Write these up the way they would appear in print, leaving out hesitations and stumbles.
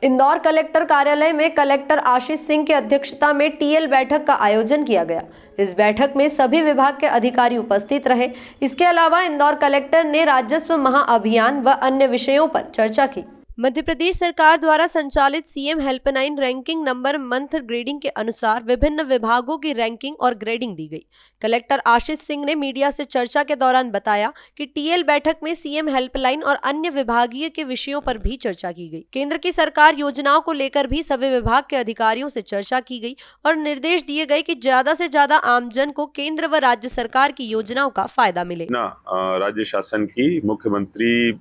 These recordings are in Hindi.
इंदौर कलेक्टर कार्यालय में कलेक्टर आशीष सिंह की अध्यक्षता में टीएल बैठक का आयोजन किया गया। इस बैठक में सभी विभाग के अधिकारी उपस्थित रहे। इसके अलावा इंदौर कलेक्टर ने राजस्व महाअभियान व अन्य विषयों पर चर्चा की। मध्य प्रदेश सरकार द्वारा संचालित CM helpline ranking number month grading के अनुसार विभिन्न विभागों की रैंकिंग और ग्रेडिंग दी गई। कलेक्टर आशीष सिंह ने मीडिया से चर्चा के दौरान बताया कि टीएल बैठक में सीएम हेल्पलाइन और अन्य विभागीय के विषयों पर भी चर्चा की गई। केंद्र की सरकार योजनाओं को लेकर भी सभी विभाग के अधिकारियों से चर्चा की गई और निर्देश दिए गए कि ज्यादा से ज्यादा आमजन को केंद्र व राज्य सरकार की योजनाओं का फायदा मिले। राज्य शासन की मुख्यमंत्री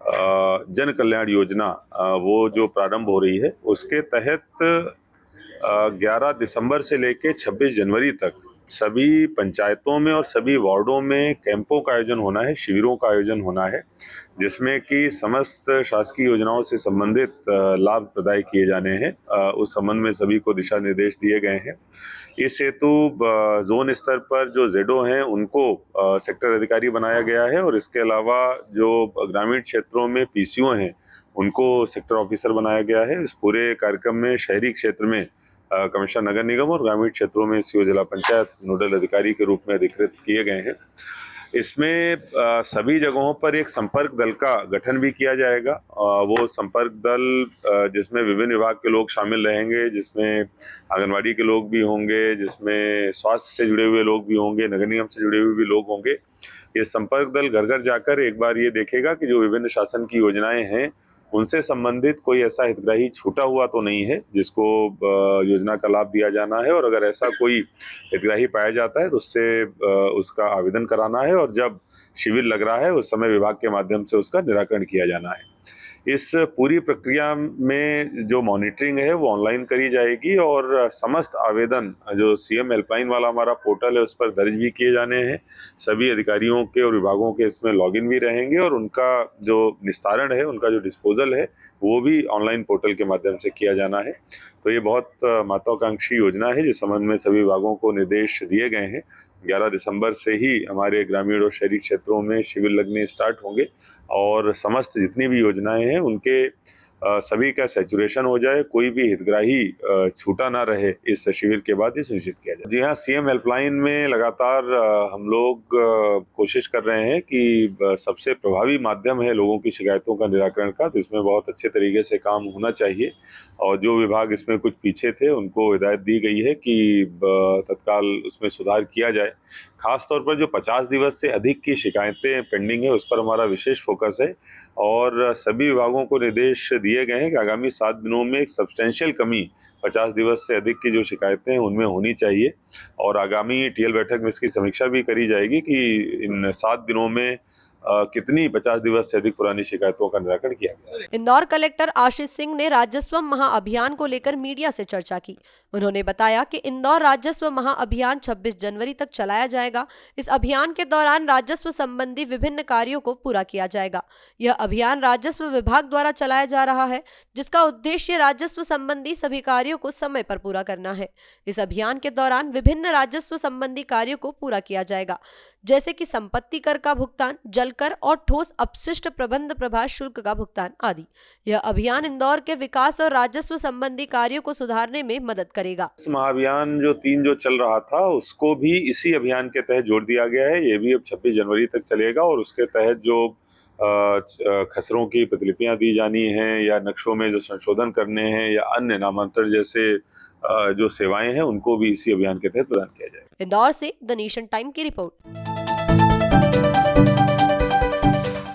जन कल्याण योजना वो जो प्रारंभ हो रही है, उसके तहत 11 दिसंबर से लेकर 26 जनवरी तक सभी पंचायतों में और सभी वार्डों में कैंपों का आयोजन होना है, शिविरों का आयोजन होना है, जिसमें कि समस्त शासकीय योजनाओं से संबंधित लाभ प्रदाय किए जाने हैं। उस संबंध में सभी को दिशा निर्देश दिए गए हैं। इस हेतु जोन स्तर पर जो जेडो हैं उनको सेक्टर अधिकारी बनाया गया है और इसके अलावा जो ग्रामीण क्षेत्रों में पीसीओ हैं उनको सेक्टर ऑफिसर बनाया गया है। इस पूरे कार्यक्रम में शहरी क्षेत्र में कमिश्नर नगर निगम और ग्रामीण क्षेत्रों में सीओ जिला पंचायत नोडल अधिकारी के रूप में अधिकृत किए गए हैं। इसमें सभी जगहों पर एक संपर्क दल का गठन भी किया जाएगा। वो संपर्क दल जिसमें विभिन्न विभाग के लोग शामिल रहेंगे, जिसमें आंगनवाड़ी के लोग भी होंगे, जिसमें स्वास्थ्य से जुड़े हुए लोग भी होंगे, नगर निगम से जुड़े हुए भी लोग होंगे। ये संपर्क दल घर घर जाकर एक बार ये देखेगा कि जो विभिन्न शासन की योजनाएं हैं उनसे संबंधित कोई ऐसा हितग्राही छूटा हुआ तो नहीं है जिसको योजना का लाभ दिया जाना है, और अगर ऐसा कोई हितग्राही पाया जाता है तो उससे उसका आवेदन कराना है और जब शिविर लग रहा है उस समय विभाग के माध्यम से उसका निराकरण किया जाना है। इस पूरी प्रक्रिया में जो मॉनिटरिंग है वो ऑनलाइन करी जाएगी और समस्त आवेदन जो सीएम हेल्पलाइन वाला हमारा पोर्टल है उस पर दर्ज भी किए जाने हैं। सभी अधिकारियों के और विभागों के इसमें लॉगिन भी रहेंगे और उनका जो निस्तारण है, उनका जो डिस्पोजल है वो भी ऑनलाइन पोर्टल के माध्यम से किया जाना है। तो ये बहुत महत्वाकांक्षी योजना है जिस संबंध में सभी विभागों को निर्देश दिए गए हैं। 11 दिसंबर से ही हमारे ग्रामीण और शहरी क्षेत्रों में शिविर लगने स्टार्ट होंगे और समस्त जितनी भी योजनाएं हैं उनके सभी का सैचुरेशन हो जाए, कोई भी हितग्राही छूटा ना रहे, इस शिविर के बाद ये सुनिश्चित किया जाए। जी हाँ, सीएम हेल्पलाइन में लगातार हम लोग कोशिश कर रहे हैं कि सबसे प्रभावी माध्यम है लोगों की शिकायतों का निराकरण का, तो इसमें बहुत अच्छे तरीके से काम होना चाहिए और जो विभाग इसमें कुछ पीछे थे उनको हिदायत दी गई है कि तत्काल उसमें सुधार किया जाए। खासतौर पर जो 50 दिवस से अधिक की शिकायतें पेंडिंग है उस पर हमारा विशेष फोकस है और सभी विभागों को निर्देश दिए गए हैं कि आगामी 7 दिनों में एक सब्सटेंशियल कमी 50 दिवस से अधिक की जो शिकायतें हैं उनमें होनी चाहिए और आगामी टीएल बैठक में इसकी समीक्षा भी करी जाएगी कि इन 7 दिनों में कितनी 50 दिवस से अधिक पुरानी शिकायतों का निराकरण किया गया। इंदौर कलेक्टर आशीष सिंह ने राजस्व महाअभियान को लेकर मीडिया से चर्चा की। उन्होंने बताया कि इंदौर राजस्व महाअभियान 26 जनवरी तक चलाया जाएगा। इस अभियान के दौरान राजस्व संबंधी विभिन्न कार्यों को पूरा किया जाएगा। यह अभियान राजस्व विभाग द्वारा चलाया जा रहा है, जिसका उद्देश्य राजस्व संबंधी सभी कार्यों को समय पर पूरा करना है। इस अभियान के दौरान विभिन्न राजस्व संबंधी कार्यों को पूरा किया जाएगा, जैसे कि संपत्ति कर का भुगतान, जल कर और ठोस अपशिष्ट प्रबंध प्रभार शुल्क का भुगतान आदि। यह अभियान इंदौर के विकास और राजस्व संबंधी कार्यों को सुधारने में मदद करेगा। इस महाअभियान जो चल रहा था उसको भी इसी अभियान के तहत जोड़ दिया गया है। ये भी अब 26 जनवरी तक चलेगा और उसके तहत जो खसरों की प्रतिलिपियां दी जानी हैं या नक्शों में जो संशोधन करने हैं या अन्य नामांतर जैसे जो सेवाएं हैं उनको भी इसी अभियान के तहत प्रदान किया जाएगा। इंदौर से द नेशन टाइम की रिपोर्ट।